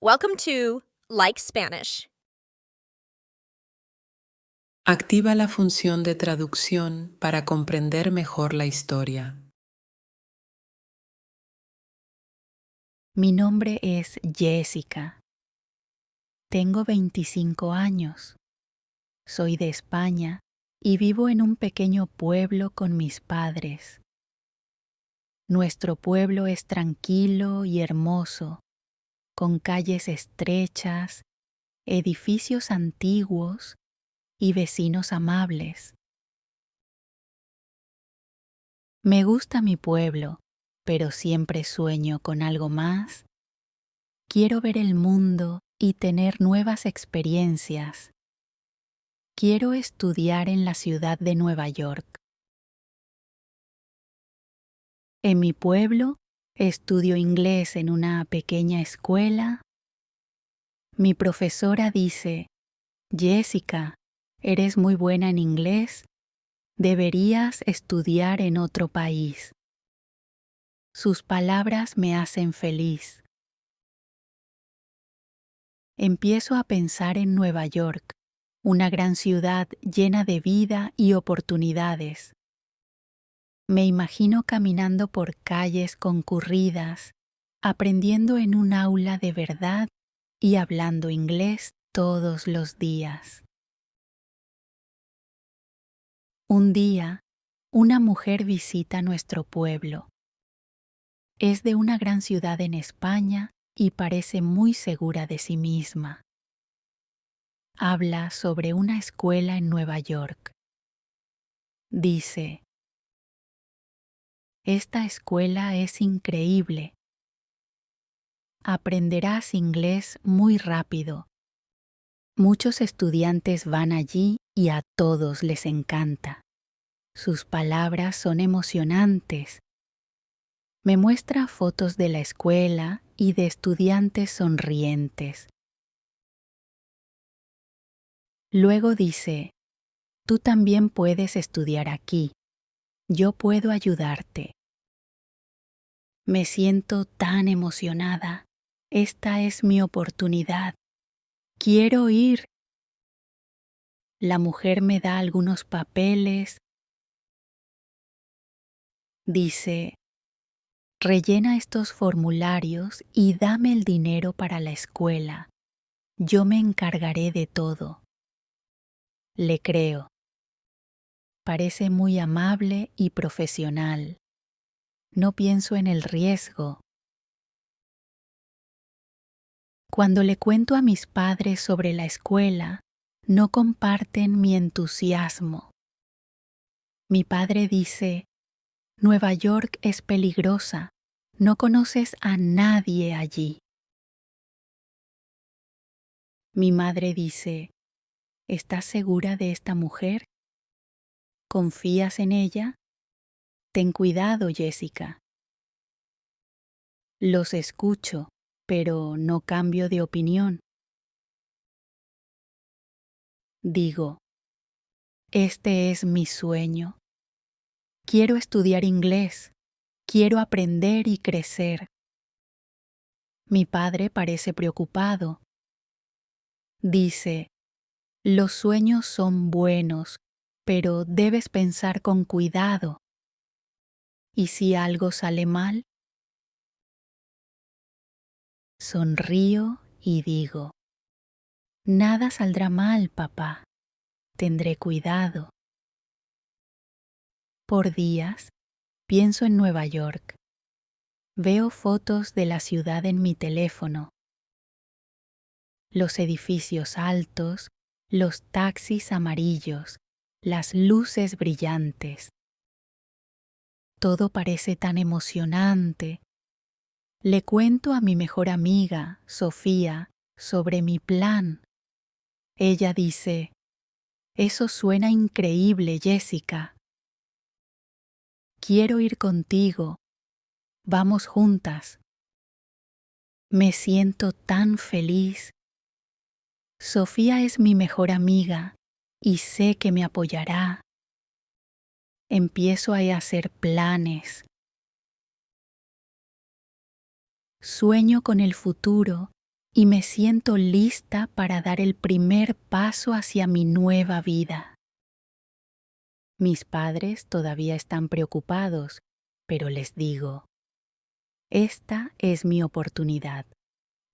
Welcome to Like Spanish. Activa la función de traducción para comprender mejor la historia. Mi nombre es Jessica. Tengo 25 años. Soy de España y vivo en un pequeño pueblo con mis padres. Nuestro pueblo es tranquilo y hermoso, con calles estrechas, edificios antiguos y vecinos amables. Me gusta mi pueblo, pero siempre sueño con algo más. Quiero ver el mundo y tener nuevas experiencias. Quiero estudiar en la ciudad de Nueva York. En mi pueblo, estudio inglés en una pequeña escuela. Mi profesora dice, Jessica, eres muy buena en inglés. Deberías estudiar en otro país. Sus palabras me hacen feliz. Empiezo a pensar en Nueva York, una gran ciudad llena de vida y oportunidades. Me imagino caminando por calles concurridas, aprendiendo en un aula de verdad y hablando inglés todos los días. Un día, una mujer visita nuestro pueblo. Es de una gran ciudad en España y parece muy segura de sí misma. Habla sobre una escuela en Nueva York. Dice, esta escuela es increíble. Aprenderás inglés muy rápido. Muchos estudiantes van allí y a todos les encanta. Sus palabras son emocionantes. Me muestra fotos de la escuela y de estudiantes sonrientes. Luego dice, tú también puedes estudiar aquí. Yo puedo ayudarte. Me siento tan emocionada. Esta es mi oportunidad. Quiero ir. La mujer me da algunos papeles. Dice, rellena estos formularios y dame el dinero para la escuela. Yo me encargaré de todo. Le creo. Parece muy amable y profesional. No pienso en el riesgo. Cuando le cuento a mis padres sobre la escuela, no comparten mi entusiasmo. Mi padre dice, Nueva York es peligrosa. No conoces a nadie allí. Mi madre dice, ¿estás segura de esta mujer? ¿Confías en ella? Ten cuidado, Jessica. Los escucho, pero no cambio de opinión. Digo, este es mi sueño. Quiero estudiar inglés. Quiero aprender y crecer. Mi padre parece preocupado. Dice, los sueños son buenos, pero debes pensar con cuidado. ¿Y si algo sale mal? Sonrío y digo, nada saldrá mal, papá. Tendré cuidado. Por días, pienso en Nueva York. Veo fotos de la ciudad en mi teléfono. Los edificios altos, los taxis amarillos, las luces brillantes. Todo parece tan emocionante. Le cuento a mi mejor amiga, Sofía, sobre mi plan. Ella dice, eso suena increíble, Jessica. Quiero ir contigo. Vamos juntas. Me siento tan feliz. Sofía es mi mejor amiga y sé que me apoyará. Empiezo a hacer planes. Sueño con el futuro y me siento lista para dar el primer paso hacia mi nueva vida. Mis padres todavía están preocupados, pero les digo, esta es mi oportunidad.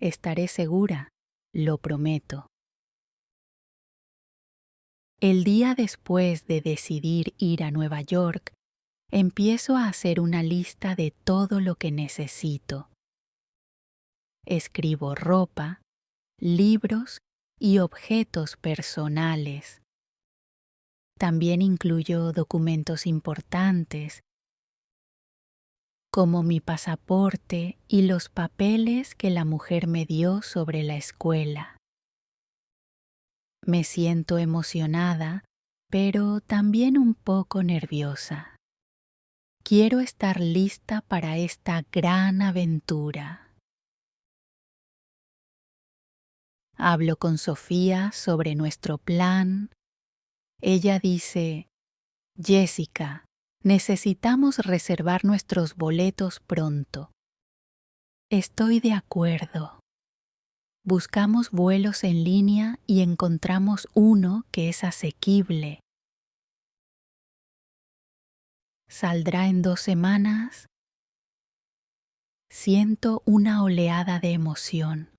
Estaré segura, lo prometo. El día después de decidir ir a Nueva York, empiezo a hacer una lista de todo lo que necesito. Escribo ropa, libros y objetos personales. También incluyo documentos importantes, como mi pasaporte y los papeles que la mujer me dio sobre la escuela. Me siento emocionada, pero también un poco nerviosa. Quiero estar lista para esta gran aventura. Hablo con Sofía sobre nuestro plan. Ella dice, Jessica, necesitamos reservar nuestros boletos pronto. Estoy de acuerdo. Buscamos vuelos en línea y encontramos uno que es asequible. ¿Saldrá en 2 semanas? Siento una oleada de emoción.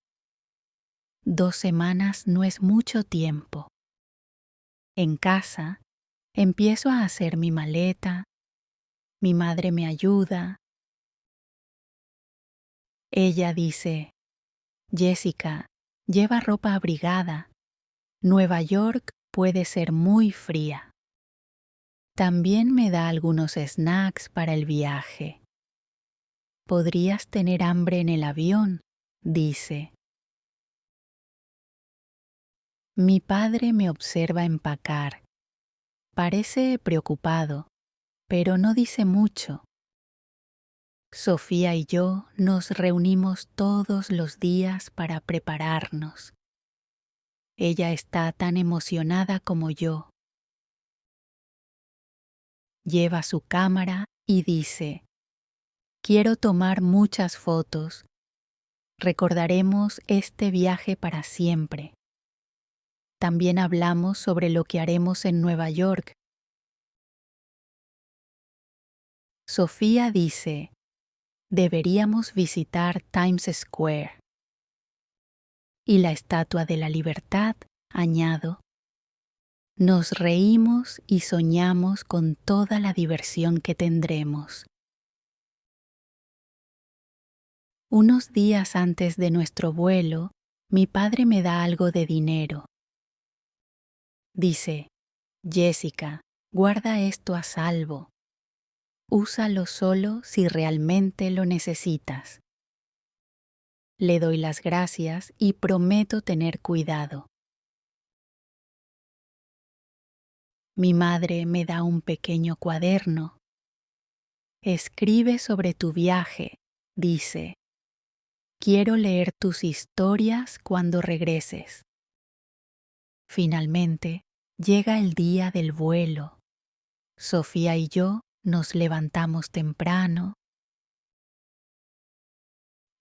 2 semanas no es mucho tiempo. En casa, empiezo a hacer mi maleta. Mi madre me ayuda. Ella dice, Jessica, lleva ropa abrigada. Nueva York puede ser muy fría. También me da algunos snacks para el viaje. Podrías tener hambre en el avión, dice. Mi padre me observa empacar. Parece preocupado, pero no dice mucho. Sofía y yo nos reunimos todos los días para prepararnos. Ella está tan emocionada como yo. Lleva su cámara y dice, quiero tomar muchas fotos. Recordaremos este viaje para siempre. También hablamos sobre lo que haremos en Nueva York. Sofía dice, deberíamos visitar Times Square. Y la Estatua de la Libertad, añado. Nos reímos y soñamos con toda la diversión que tendremos. Unos días antes de nuestro vuelo, mi padre me da algo de dinero. Dice, Jessica, guarda esto a salvo. Úsalo solo si realmente lo necesitas. Le doy las gracias y prometo tener cuidado. Mi madre me da un pequeño cuaderno. Escribe sobre tu viaje, dice. Quiero leer tus historias cuando regreses. Finalmente, llega el día del vuelo. Sofía y yo nos levantamos temprano.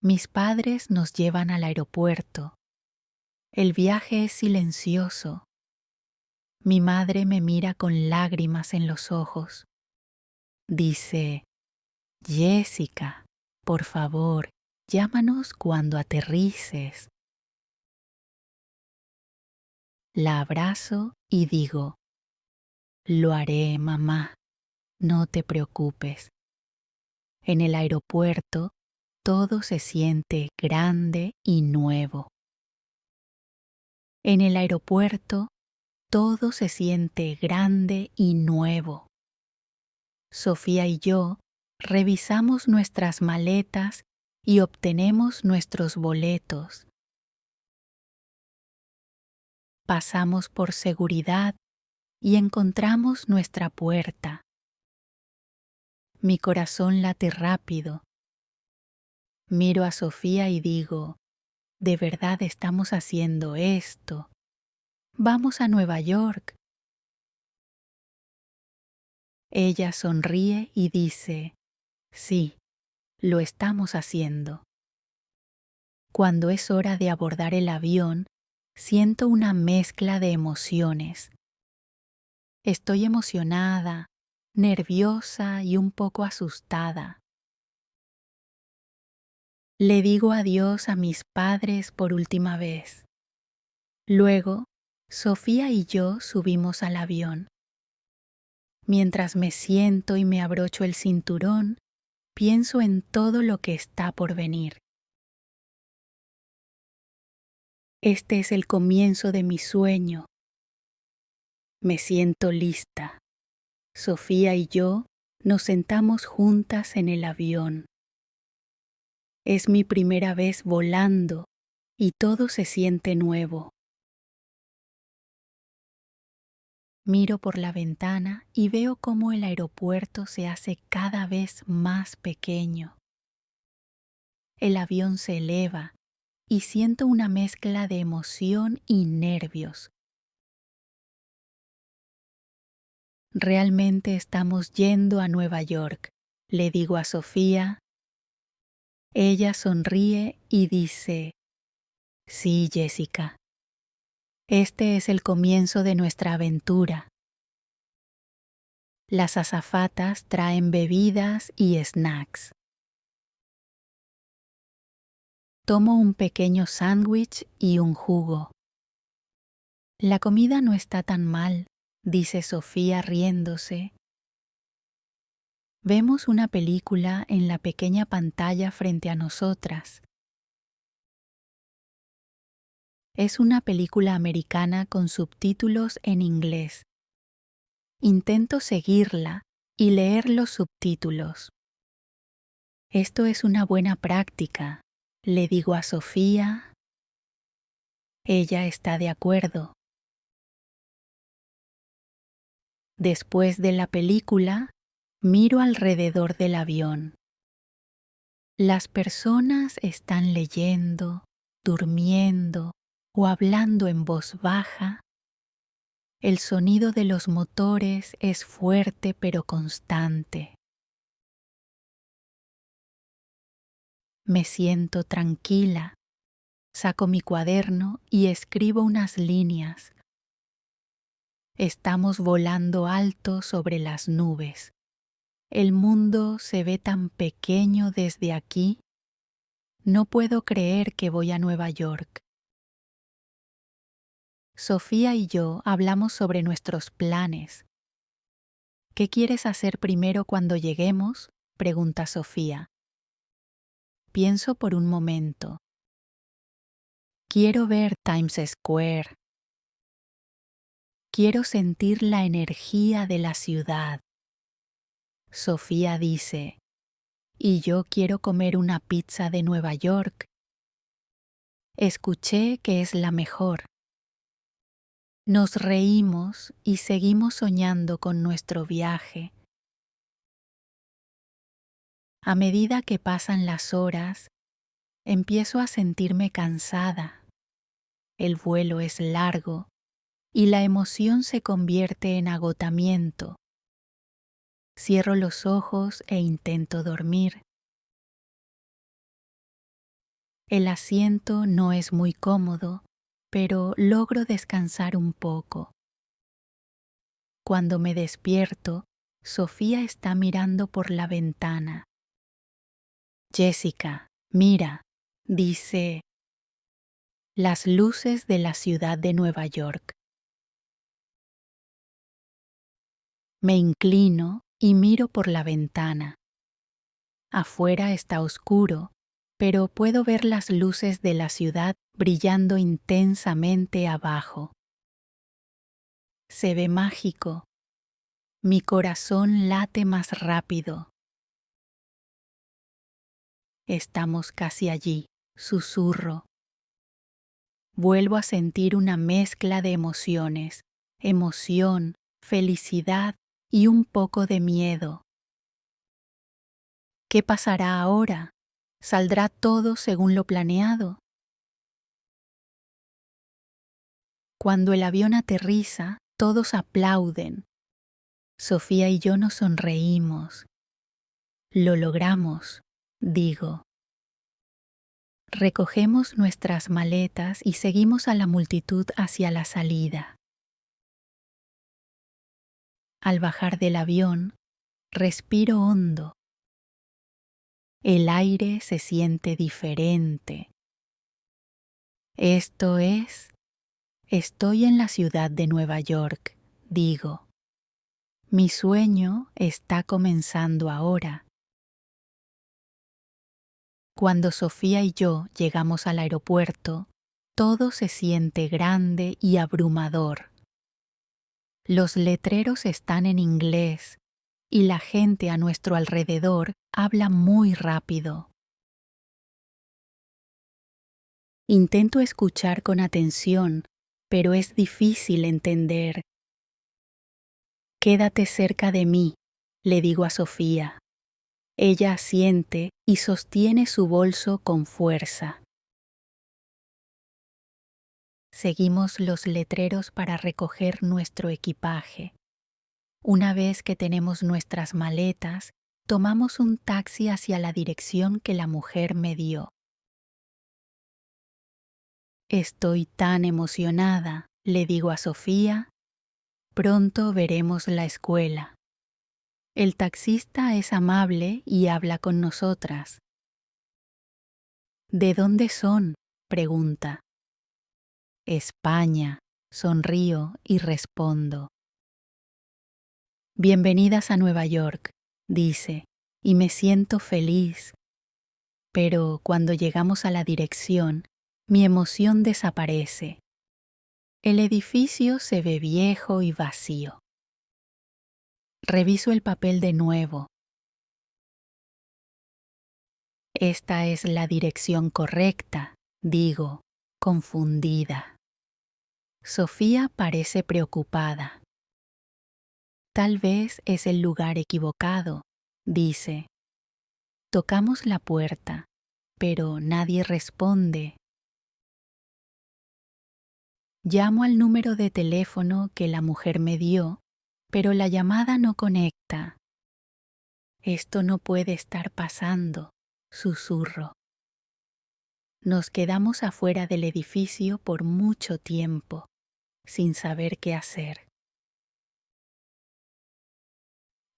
Mis padres nos llevan al aeropuerto. El viaje es silencioso. Mi madre me mira con lágrimas en los ojos. Dice, Jessica, por favor, llámanos cuando aterrices. La abrazo y digo, lo haré, mamá, no te preocupes. En el aeropuerto, todo se siente grande y nuevo. En el aeropuerto, todo se siente grande y nuevo. Sofía y yo revisamos nuestras maletas y obtenemos nuestros boletos. Pasamos por seguridad y encontramos nuestra puerta. Mi corazón late rápido. Miro a Sofía y digo, ¿de verdad estamos haciendo esto? Vamos a Nueva York. Ella sonríe y dice, sí, lo estamos haciendo. Cuando es hora de abordar el avión, siento una mezcla de emociones. Estoy emocionada, nerviosa y un poco asustada. Le digo adiós a mis padres por última vez. Luego, Sofía y yo subimos al avión. Mientras me siento y me abrocho el cinturón, pienso en todo lo que está por venir. Este es el comienzo de mi sueño. Me siento lista. Sofía y yo nos sentamos juntas en el avión. Es mi primera vez volando y todo se siente nuevo. Miro por la ventana y veo cómo el aeropuerto se hace cada vez más pequeño. El avión se eleva y siento una mezcla de emoción y nervios. Realmente estamos yendo a Nueva York, le digo a Sofía. Ella sonríe y dice, sí, Jessica, este es el comienzo de nuestra aventura. Las azafatas traen bebidas y snacks. Tomo un pequeño sándwich y un jugo. La comida no está tan mal, dice Sofía riéndose. Vemos una película en la pequeña pantalla frente a nosotras. Es una película americana con subtítulos en inglés. Intento seguirla y leer los subtítulos. Esto es una buena práctica, le digo a Sofía. Ella está de acuerdo. Después de la película, miro alrededor del avión. Las personas están leyendo, durmiendo o hablando en voz baja. El sonido de los motores es fuerte pero constante. Me siento tranquila. Saco mi cuaderno y escribo unas líneas. Estamos volando alto sobre las nubes. El mundo se ve tan pequeño desde aquí. No puedo creer que voy a Nueva York. Sofía y yo hablamos sobre nuestros planes. ¿Qué quieres hacer primero cuando lleguemos?, pregunta Sofía. Pienso por un momento. Quiero ver Times Square. Quiero sentir la energía de la ciudad. Sofía dice, y yo quiero comer una pizza de Nueva York. Escuché que es la mejor. Nos reímos y seguimos soñando con nuestro viaje. A medida que pasan las horas, empiezo a sentirme cansada. El vuelo es largo y la emoción se convierte en agotamiento. Cierro los ojos e intento dormir. El asiento no es muy cómodo, pero logro descansar un poco. Cuando me despierto, Sofía está mirando por la ventana. Jessica, mira, dice, las luces de la ciudad de Nueva York. Me inclino y miro por la ventana. Afuera está oscuro, pero puedo ver las luces de la ciudad brillando intensamente abajo. Se ve mágico. Mi corazón late más rápido. Estamos casi allí, susurro. Vuelvo a sentir una mezcla de emociones, emoción, felicidad y un poco de miedo. ¿Qué pasará ahora? ¿Saldrá todo según lo planeado? Cuando el avión aterriza, todos aplauden. Sofía y yo nos sonreímos. Lo logramos, digo. Recogemos nuestras maletas y seguimos a la multitud hacia la salida. Al bajar del avión, respiro hondo. El aire se siente diferente. Estoy en la ciudad de Nueva York, digo. Mi sueño está comenzando ahora. Cuando Sofía y yo llegamos al aeropuerto, todo se siente grande y abrumador. Los letreros están en inglés y la gente a nuestro alrededor habla muy rápido. Intento escuchar con atención, pero es difícil entender. Quédate cerca de mí, le digo a Sofía. Ella asiente y sostiene su bolso con fuerza. Seguimos los letreros para recoger nuestro equipaje. Una vez que tenemos nuestras maletas, tomamos un taxi hacia la dirección que la mujer me dio. Estoy tan emocionada, le digo a Sofía. Pronto veremos la escuela. El taxista es amable y habla con nosotras. ¿De dónde son?, pregunta. España, sonrío y respondo. Bienvenidas a Nueva York, dice, y me siento feliz. Pero cuando llegamos a la dirección, mi emoción desaparece. El edificio se ve viejo y vacío. Reviso el papel de nuevo. Esta es la dirección correcta, digo, confundida. Sofía parece preocupada. Tal vez es el lugar equivocado, dice. Tocamos la puerta, pero nadie responde. Llamo al número de teléfono que la mujer me dio, pero la llamada no conecta. Esto no puede estar pasando, susurro. Nos quedamos afuera del edificio por mucho tiempo, sin saber qué hacer.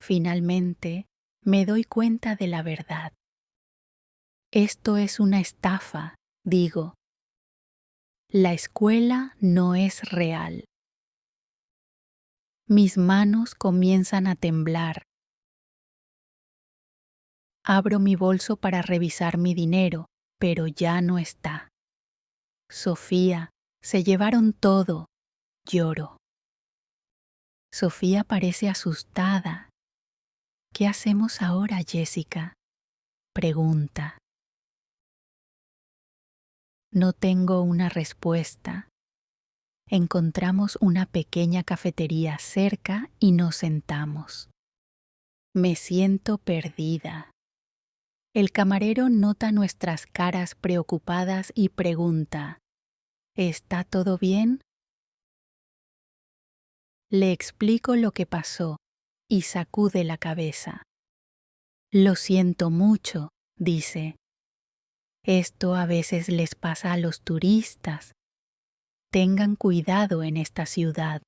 Finalmente, me doy cuenta de la verdad. Esto es una estafa, digo. La escuela no es real. Mis manos comienzan a temblar. Abro mi bolso para revisar mi dinero, pero ya no está. Sofía, se llevaron todo. Lloro. Sofía parece asustada. ¿Qué hacemos ahora, Jessica?, pregunta. No tengo una respuesta. Encontramos una pequeña cafetería cerca y nos sentamos. Me siento perdida. El camarero nota nuestras caras preocupadas y pregunta, ¿está todo bien? Le explico lo que pasó y sacude la cabeza. Lo siento mucho, dice. Esto a veces les pasa a los turistas. Tengan cuidado en esta ciudad.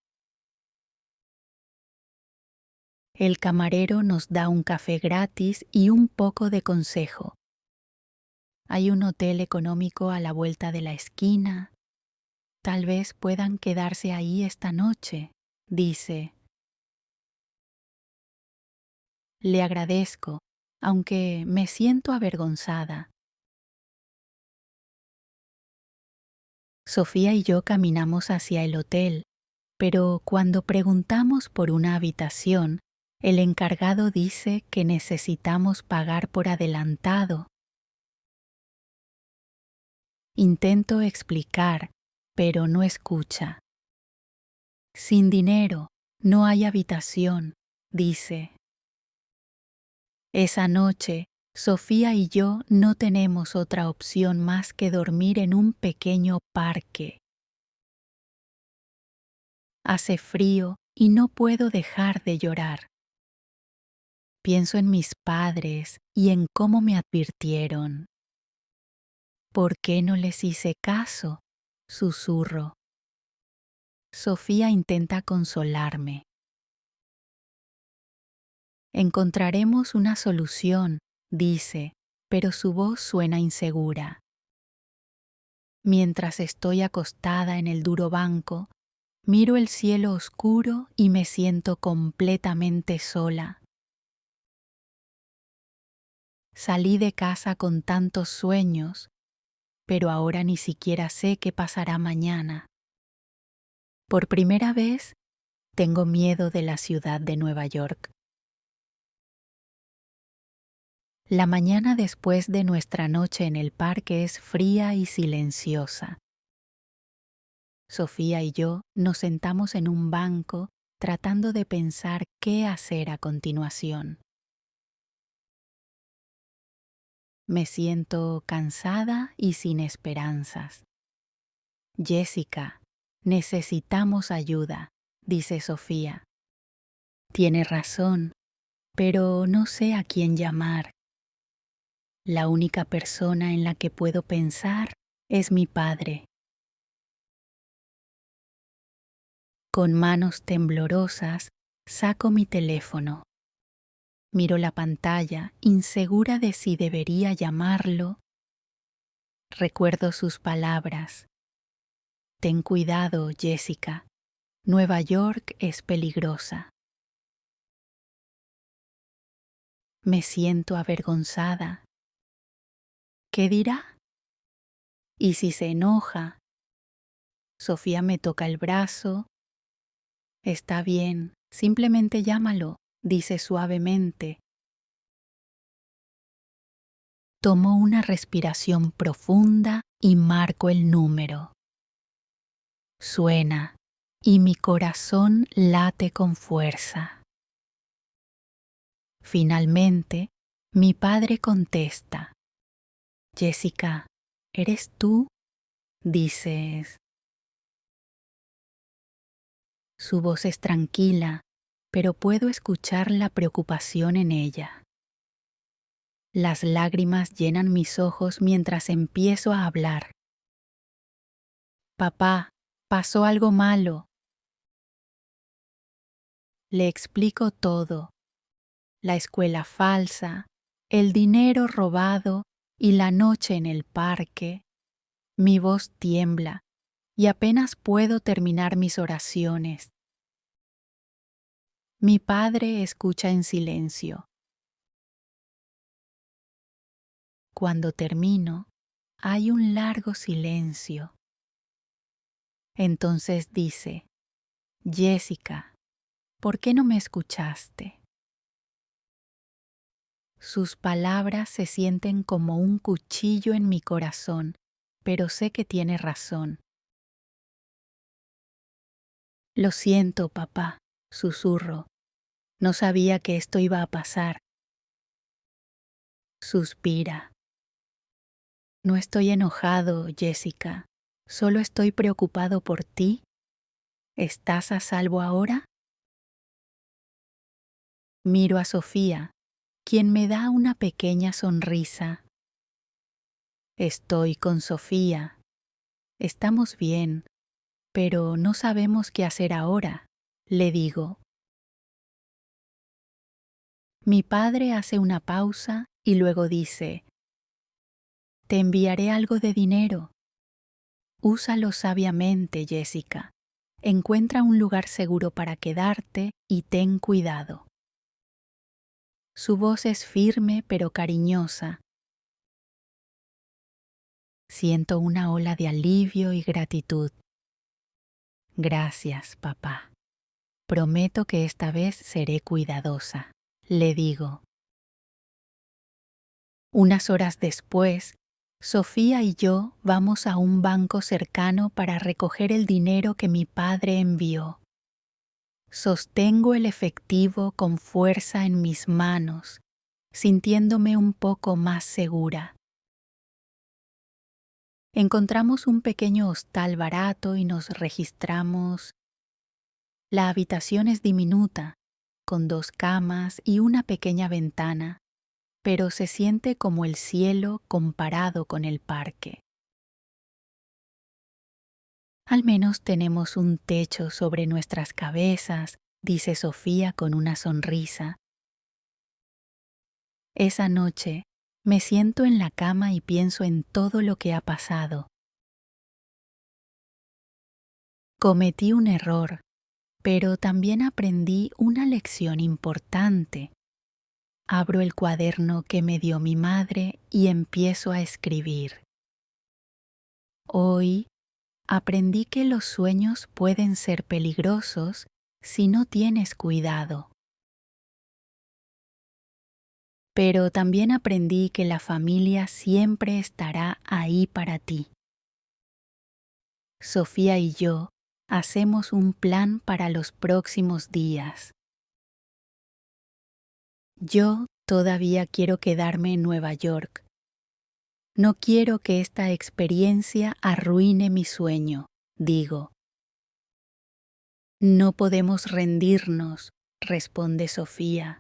El camarero nos da un café gratis y un poco de consejo. Hay un hotel económico a la vuelta de la esquina. Tal vez puedan quedarse ahí esta noche, dice. Le agradezco, aunque me siento avergonzada. Sofía y yo caminamos hacia el hotel, pero cuando preguntamos por una habitación, el encargado dice que necesitamos pagar por adelantado. Intento explicar, pero no escucha. Sin dinero, no hay habitación, dice. Esa noche, Sofía y yo no tenemos otra opción más que dormir en un pequeño parque. Hace frío y no puedo dejar de llorar. Pienso en mis padres y en cómo me advirtieron. ¿Por qué no les hice caso? Susurro. Sofía intenta consolarme. Encontraremos una solución, dice, pero su voz suena insegura. Mientras estoy acostada en el duro banco, miro el cielo oscuro y me siento completamente sola. Salí de casa con tantos sueños, pero ahora ni siquiera sé qué pasará mañana. Por primera vez, tengo miedo de la ciudad de Nueva York. La mañana después de nuestra noche en el parque es fría y silenciosa. Sofía y yo nos sentamos en un banco tratando de pensar qué hacer a continuación. Me siento cansada y sin esperanzas. Jessica, necesitamos ayuda, dice Sofía. Tiene razón, pero no sé a quién llamar. La única persona en la que puedo pensar es mi padre. Con manos temblorosas, saco mi teléfono. Miro la pantalla, insegura de si debería llamarlo. Recuerdo sus palabras. Ten cuidado, Jessica. Nueva York es peligrosa. Me siento avergonzada. ¿Qué dirá? ¿Y si se enoja? Sofía me toca el brazo. Está bien, simplemente llámalo, dice suavemente. Tomo una respiración profunda y marco el número. Suena y mi corazón late con fuerza. Finalmente, mi padre contesta. Jessica, ¿eres tú? Dices. Su voz es tranquila, pero puedo escuchar la preocupación en ella. Las lágrimas llenan mis ojos mientras empiezo a hablar. Papá, pasó algo malo. Le explico todo. La escuela falsa, el dinero robado y la noche en el parque. Mi voz tiembla y apenas puedo terminar mis oraciones. Mi padre escucha en silencio. Cuando termino, hay un largo silencio. Entonces dice, Jessica, ¿por qué no me escuchaste? Sus palabras se sienten como un cuchillo en mi corazón, pero sé que tiene razón. Lo siento, papá, susurro. No sabía que esto iba a pasar. Suspira. No estoy enojado, Jessica. Solo estoy preocupado por ti. ¿Estás a salvo ahora? Miro a Sofía, quien me da una pequeña sonrisa. Estoy con Sofía. Estamos bien, pero no sabemos qué hacer ahora, le digo. Mi padre hace una pausa y luego dice, te enviaré algo de dinero. Úsalo sabiamente, Jessica. Encuentra un lugar seguro para quedarte y ten cuidado. Su voz es firme pero cariñosa. Siento una ola de alivio y gratitud. Gracias, papá. Prometo que esta vez seré cuidadosa, le digo. Unas horas después, Sofía y yo vamos a un banco cercano para recoger el dinero que mi padre envió. Sostengo el efectivo con fuerza en mis manos, sintiéndome un poco más segura. Encontramos un pequeño hostal barato y nos registramos. La habitación es diminuta, con 2 camas y una pequeña ventana, pero se siente como el cielo comparado con el parque. Al menos tenemos un techo sobre nuestras cabezas, dice Sofía con una sonrisa. Esa noche me siento en la cama y pienso en todo lo que ha pasado. Cometí un error, pero también aprendí una lección importante. Abro el cuaderno que me dio mi madre y empiezo a escribir. Hoy aprendí que los sueños pueden ser peligrosos si no tienes cuidado. Pero también aprendí que la familia siempre estará ahí para ti. Sofía y yo hacemos un plan para los próximos días. Yo todavía quiero quedarme en Nueva York. No quiero que esta experiencia arruine mi sueño, digo. No podemos rendirnos, responde Sofía.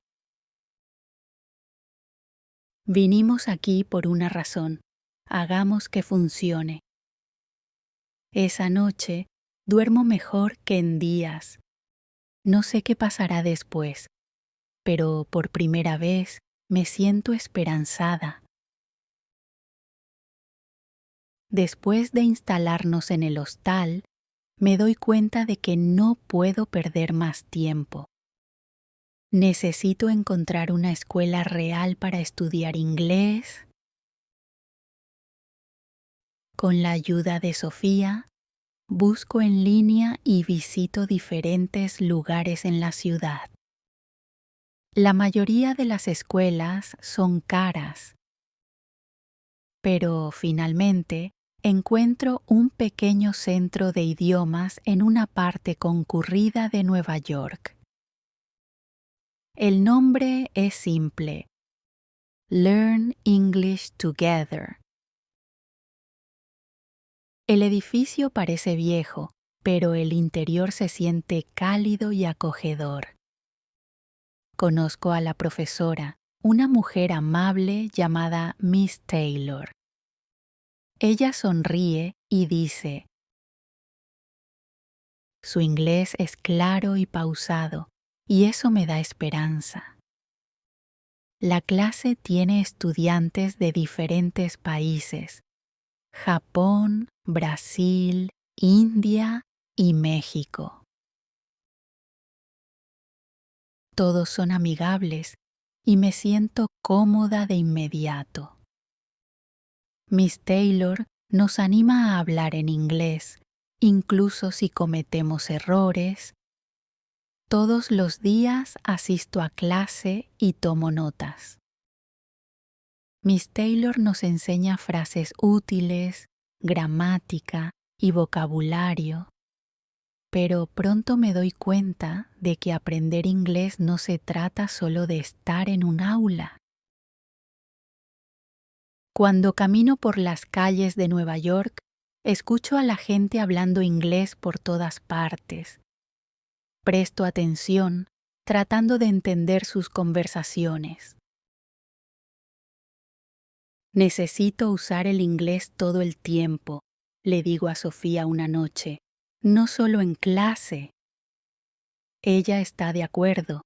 Vinimos aquí por una razón. Hagamos que funcione. Esa noche duermo mejor que en días. No sé qué pasará después, pero por primera vez me siento esperanzada. Después de instalarnos en el hostal, me doy cuenta de que no puedo perder más tiempo. Necesito encontrar una escuela real para estudiar inglés. Con la ayuda de Sofía, busco en línea y visito diferentes lugares en la ciudad. La mayoría de las escuelas son caras, pero finalmente encuentro un pequeño centro de idiomas en una parte concurrida de Nueva York. El nombre es simple: Learn English Together. El edificio parece viejo, pero el interior se siente cálido y acogedor. Conozco a la profesora, una mujer amable llamada Miss Taylor. Ella sonríe y dice: su inglés es claro y pausado, y eso me da esperanza. La clase tiene estudiantes de diferentes países: Japón, Brasil, India y México. Todos son amigables y me siento cómoda de inmediato. Miss Taylor nos anima a hablar en inglés, incluso si cometemos errores. Todos los días asisto a clase y tomo notas. Miss Taylor nos enseña frases útiles, gramática y vocabulario, pero pronto me doy cuenta de que aprender inglés no se trata solo de estar en un aula. Cuando camino por las calles de Nueva York, escucho a la gente hablando inglés por todas partes. Presto atención, tratando de entender sus conversaciones. Necesito usar el inglés todo el tiempo, le digo a Sofía una noche, no solo en clase. Ella está de acuerdo.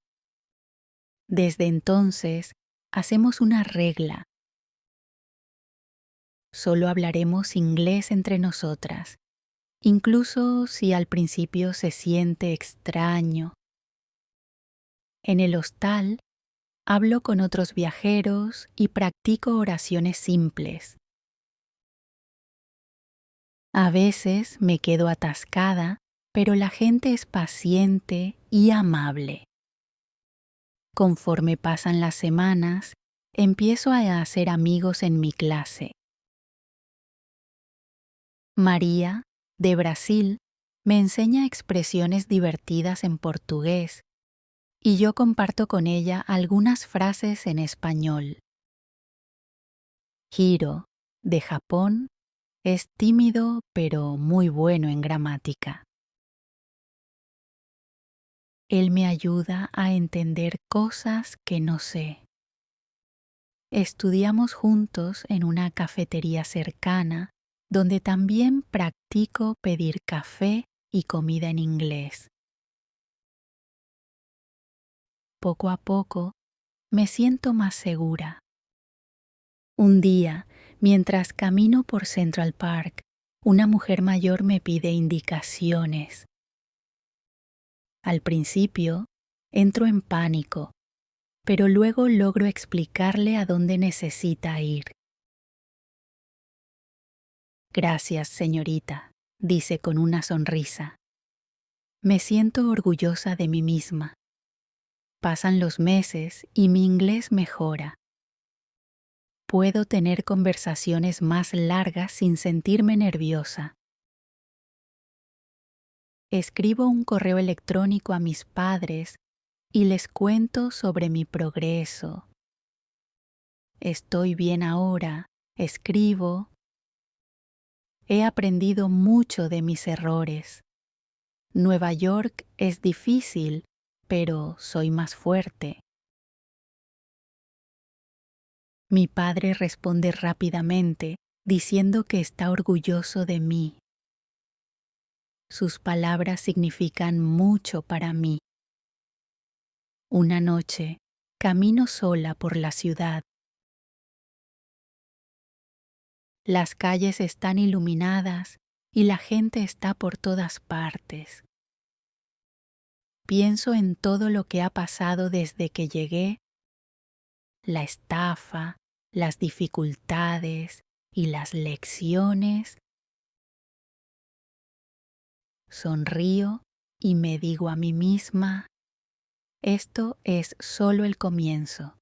Desde entonces, hacemos una regla. Solo hablaremos inglés entre nosotras, incluso si al principio se siente extraño. En el hostal, hablo con otros viajeros y practico oraciones simples. A veces me quedo atascada, pero la gente es paciente y amable. Conforme pasan las semanas, empiezo a hacer amigos en mi clase. María, de Brasil, me enseña expresiones divertidas en portugués y yo comparto con ella algunas frases en español. Hiro, de Japón, es tímido pero muy bueno en gramática. Él me ayuda a entender cosas que no sé. Estudiamos juntos en una cafetería cercana donde también practico pedir café y comida en inglés. Poco a poco me siento más segura. Un día, mientras camino por Central Park, una mujer mayor me pide indicaciones. Al principio, entro en pánico, pero luego logro explicarle a dónde necesita ir. Gracias, señorita, dice con una sonrisa. Me siento orgullosa de mí misma. Pasan los meses y mi inglés mejora. Puedo tener conversaciones más largas sin sentirme nerviosa. Escribo un correo electrónico a mis padres y les cuento sobre mi progreso. Estoy bien ahora, escribo. He aprendido mucho de mis errores. Nueva York es difícil, pero soy más fuerte. Mi padre responde rápidamente, diciendo que está orgulloso de mí. Sus palabras significan mucho para mí. Una noche, camino sola por la ciudad. Las calles están iluminadas y la gente está por todas partes. Pienso en todo lo que ha pasado desde que llegué, la estafa, las dificultades y las lecciones. Sonrío y me digo a mí misma, esto es solo el comienzo.